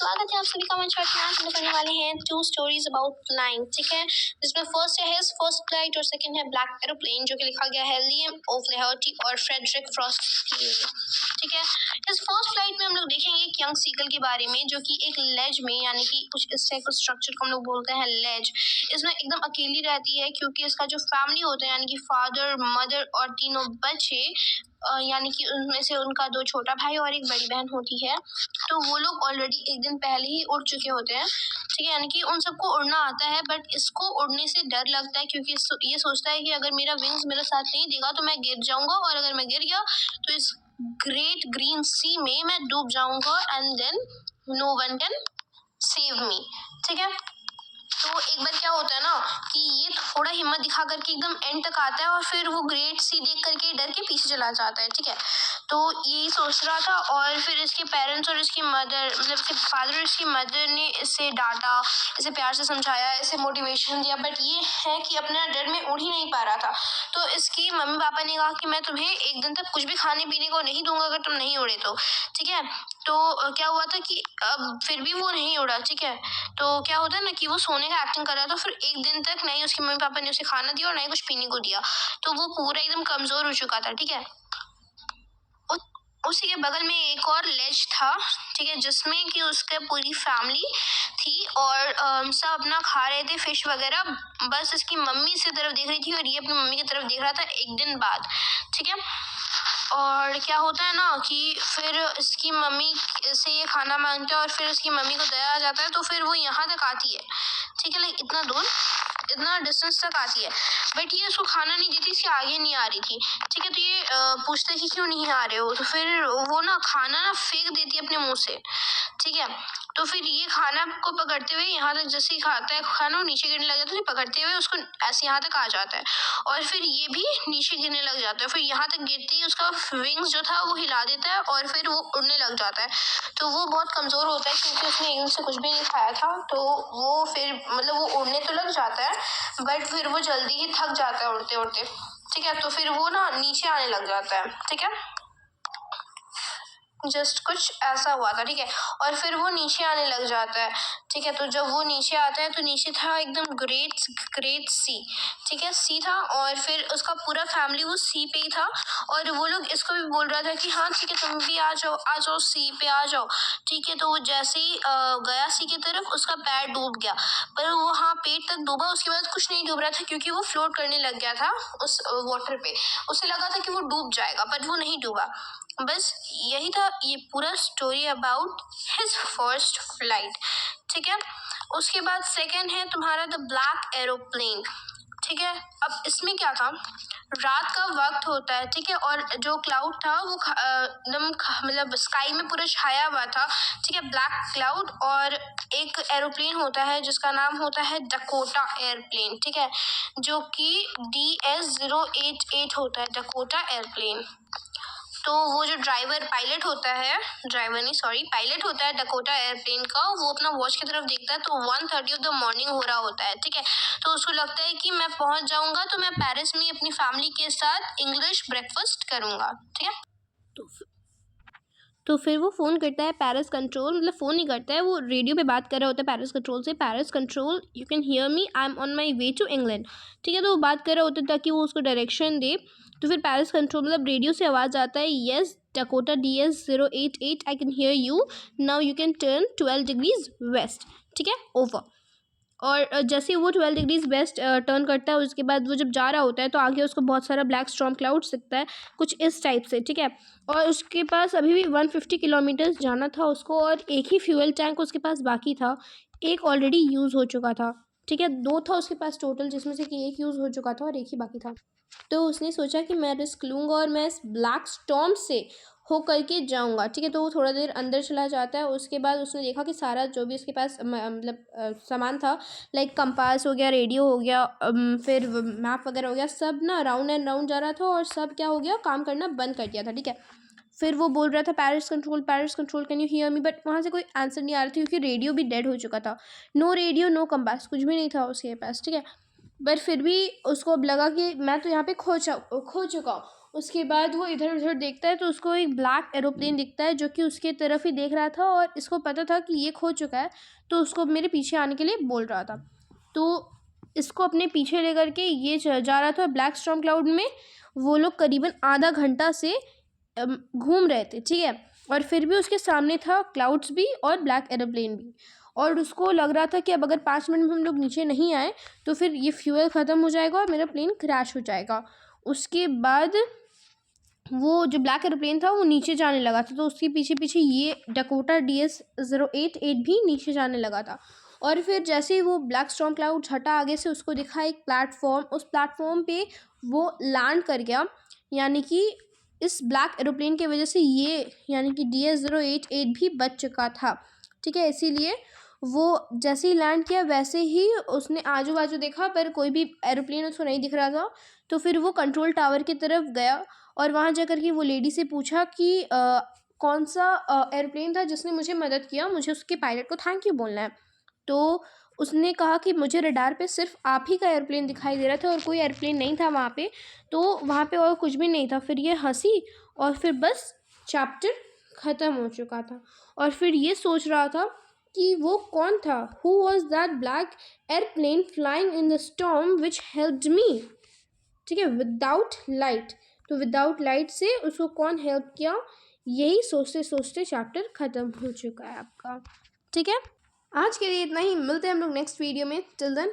स्वागत है आप सभी का मंच पर। आज हम करने वाले हैं 2 स्टोरीज अबाउट फ्लाइंग, ठीक है। जिसमें फर्स्ट है हिज फर्स्ट फ्लाइट और सेकंड है ब्लैक एरोप्लेन, जो कि लिखा गया है लियम ओफ्लेहर्टी और फ्रेडरिक फ्रॉस्ट, ठीक है। इस फर्स्ट फ्लाइट में हम लोग देखेंगे एक यंग सीगल के बारे में, जो कि एक लेज में, यानी कि कुछ इस टाइप का स्ट्रक्चर को हम लोग बोलते हैं लेज, इसमें एकदम अकेली रहती है, क्योंकि इसका जो फैमिली होता है, यानी कि फादर, मदर और तीनों बच्चे, यानी कि उनमें से उनका 2 छोटा भाई और एक बड़ी बहन होती है। तो वो लोग ऑलरेडी एक दिन पहले ही उड़ चुके होते हैं, ठीक है। यानी कि उन सबको उड़ना आता है, बट इसको उड़ने से डर लगता है, क्योंकि ये सोचता है कि अगर मेरा विंग्स मेरा साथ नहीं देगा तो मैं गिर जाऊंगा, और अगर मैं गिर गया तो इस ग्रेट ग्रीन सी में मैं डूब जाऊंगा, and then no one can save me, ठीक है। तो एक बार क्या होता है ना कि ये थोड़ा हिम्मत दिखा करके एकदम एंड तक आता है, और फिर वो ग्रेट सी देख करके डर के पीछे चला जाता है, ठीक है। तो यही सोच रहा था, और फिर इसके पेरेंट्स और इसकी मदर, मतलब इसके फादर और इसकी मदर ने इसे डांटा, इसे प्यार से समझाया, इसे मोटिवेशन दिया, बट ये है कि अपना डर में उड़ ही नहीं पा रहा था। तो इसकी मम्मी पापा ने कहा कि मैं तुम्हें एक दिन तक कुछ भी खाने पीने को नहीं दूंगा अगर तुम नहीं उड़े तो, ठीक है। तो क्या हुआ था कि अब फिर भी वो नहीं उड़ा, ठीक है। तो क्या होता है ना कि वो सोने का एक्टिंग कर रहा था, फिर एक दिन तक नहीं उसके मम्मी पापा ने उसे खाना दिया और नहीं कुछ पीने को दिया, तो वो पूरा एकदम कमजोर हो चुका था, ठीक है। उसी के बगल में एक और लेज था, ठीक है, जिसमें कि उसके पूरी फैमिली थी, और सब अपना खा रहे थे फिश वगैरह। बस इसकी मम्मी से तरफ देख रही थी और ये अपनी मम्मी की तरफ देख रहा था एक दिन बाद, ठीक है। और क्या होता है ना कि फिर इसकी मम्मी से ये खाना मांगता है, और फिर इसकी मम्मी को दया आ जाता है, तो फिर वो यहाँ तक आती है, ठीक है, लाइक इतना दूर, इतना डिस्टेंस तक आती है, बट ये उसको खाना नहीं देती, इसके आगे नहीं आ रही थी, ठीक है। तो ये पूछता है कि क्यों नहीं आ रहे हो, तो फिर वो ना खाना ना फेंक देती है अपने मुंह से, ठीक है। तो फिर ये खाना को पकड़ते हुए यहाँ तक जैसे ही खाता है खाना, वो नीचे गिरने लग जाता है, तो पकड़ते हुए उसको ऐसे यहाँ तक आ जाता है, और फिर ये भी नीचे गिरने लग जाता है। फिर यहाँ तक गिरते ही उसका विंग्स जो था वो हिला देता है, और फिर वो उड़ने लग जाता है। तो वो बहुत कमज़ोर होता है, क्योंकि उसने एकदम से कुछ भी नहीं खाया था, तो वो फिर मतलब वो उड़ने तो लग जाता है, बट फिर वो जल्दी ही थक जाता है उड़ते उड़ते, ठीक है। तो फिर वो ना नीचे आने लग जाता है, ठीक है। जस्ट कुछ ऐसा हुआ था, ठीक है। और फिर वो नीचे आने लग जाता है, ठीक है। तो जब वो नीचे आता है तो नीचे था एकदम ग्रेट सी, ठीक है, सी था, और फिर उसका पूरा फैमिली वो सी पे ही था, और वो लोग इसको भी बोल रहा था कि हाँ ठीक है तुम भी आ जाओ सी पे आ जाओ, ठीक है। तो वो जैसे ही गया सी की तरफ, उसका पैर डूब गया, पर वो हाँ पेट तक डूबा, उसके बाद कुछ नहीं डूब रहा था, क्योंकि वो फ्लोट करने लग गया था उस वाटर पे। उसे लगा था कि वो डूब जाएगा, पर वो नहीं डूबा। बस यही था ये पूरा story about his first flight, ठीक है। उसके बाद सेकंड है तुम्हारा द ब्लैक एरोप्लेन, ठीक है। अब इसमें क्या था, रात का वक्त होता है, ठीक है, और जो क्लाउड था वो एकदम मतलब स्काई में पूरा छाया हुआ था, ठीक है, ब्लैक क्लाउड, और एक एरोप्लेन होता है जिसका नाम होता है डकोटा एयरप्लेन, ठीक है, जो कि DS-088 होता है, डकोटा एयरप्लेन। तो वो जो पायलट होता है डकोटा एयरप्लेन का, वो अपना वॉच की तरफ देखता है, तो 1:30 ऑफ द मॉर्निंग हो रहा होता है, ठीक है। तो उसको लगता है कि मैं पहुंच जाऊंगा, तो मैं पेरिस में अपनी फैमिली के साथ इंग्लिश ब्रेकफास्ट करूंगा, ठीक है। तो फिर वो फ़ोन करता है पेरिस कंट्रोल, मतलब फ़ोन नहीं करता है, वो रेडियो पे बात कर रहा होता है पेरिस कंट्रोल से। Paris control, you can hear me, I am on my way to England, ठीक है। तो वो बात कर रहा होता है ताकि वो उसको डायरेक्शन दे। तो फिर पेरिस कंट्रोल मतलब रेडियो से आवाज़ आता है, yes Dakota DS-088 I can hear you, now you can turn 12 degrees west, ठीक है, ओवर। और जैसे ही वो 12 डिग्रीज वेस्ट टर्न करता है, उसके बाद वो जब जा रहा होता है तो आगे उसको बहुत सारा ब्लैक स्टॉर्म क्लाउड्स दिखता है, कुछ इस टाइप से, ठीक है। और उसके पास अभी भी 150 किलोमीटर्स जाना था उसको, और एक ही फ्यूल टैंक उसके पास बाकी था, एक ऑलरेडी यूज़ हो चुका था, ठीक है। 2 था उसके पास टोटल, जिसमें से कि एक यूज़ हो चुका था और एक ही बाकी था। तो उसने सोचा कि मैं रिस्क लूँगा और मैं इस ब्लैक स्टॉर्म से हो करके जाऊँगा, ठीक है। तो वो थोड़ा देर अंदर चला जाता है, उसके बाद उसने देखा कि सारा जो भी उसके पास मतलब सामान था, लाइक कंपास हो गया, रेडियो हो गया, फिर मैप वगैरह हो गया, सब ना राउंड एंड राउंड जा रहा था, और सब क्या हो गया, काम करना बंद कर दिया था, ठीक है। फिर वो बोल रहा था Paris control can you hear me, but वहाँ से कोई आंसर नहीं आ रहा था, क्योंकि रेडियो भी डेड हो चुका था। नो रेडियो नो कंपास, कुछ भी नहीं था उसके पास, ठीक है। बट फिर भी उसको अब लगा कि मैं तो यहाँ पे खो चुका हूँ, उसके बाद वो इधर उधर देखता है तो उसको एक ब्लैक एरोप्लेन दिखता है जो कि उसके तरफ ही देख रहा था और इसको पता था कि ये खो चुका है, तो उसको मेरे पीछे आने के लिए बोल रहा था। तो इसको अपने पीछे लेकर के ये जा रहा था। ब्लैक स्टॉर्म क्लाउड में वो लोग करीबन आधा घंटा से घूम रहे थे, ठीक है। और फिर भी उसके सामने था क्लाउड्स भी और ब्लैक एरोप्लेन भी, और उसको लग रहा था कि अब अगर 5 मिनट में हम लोग नीचे नहीं आए तो फिर ये फ्यूल ख़त्म हो जाएगा और मेरा प्लेन क्रैश हो जाएगा। उसके बाद वो जो ब्लैक एरोप्लेन था वो नीचे जाने लगा था, तो उसके पीछे पीछे ये डकोटा DS-088 भी नीचे जाने लगा था। और फिर जैसे ही वो ब्लैक स्टॉर्म क्लाउड्स हटा आगे से, उसको दिखा एक प्लेटफॉर्म, उस प्लेटफॉर्म पे वो लैंड कर गया। यानी कि इस ब्लैक एरोप्लेन की वजह से ये यानी कि DS-088 भी बच चुका था, ठीक है। इसीलिए वो जैसे ही लैंड किया वैसे ही उसने आजू बाजू देखा पर कोई भी एरोप्लेन उसको नहीं दिख रहा था। तो फिर वो कंट्रोल टावर की तरफ गया और वहाँ जाकर के वो लेडी से पूछा कि कौन सा एरोप्लेन था जिसने मुझे मदद किया, मुझे उसके पायलट को थैंक यू बोलना है। तो उसने कहा कि मुझे रडार पे सिर्फ आप ही का एयरप्लेन दिखाई दे रहा था और कोई एयरप्लेन नहीं था वहाँ पे, तो वहाँ पे और कुछ भी नहीं था। फिर ये हंसी और फिर बस चैप्टर ख़त्म हो चुका था। और फिर ये सोच रहा था कि वो कौन था, who was that black airplane flying in the storm which helped me, ठीक है, विदाउट लाइट। तो विदाउट लाइट से उसको कौन हेल्प किया, यही सोचते सोचते चैप्टर ख़त्म हो चुका है आपका, ठीक है। आज के लिए इतना ही, मिलते हैं हम लोग नेक्स्ट वीडियो में। Till then.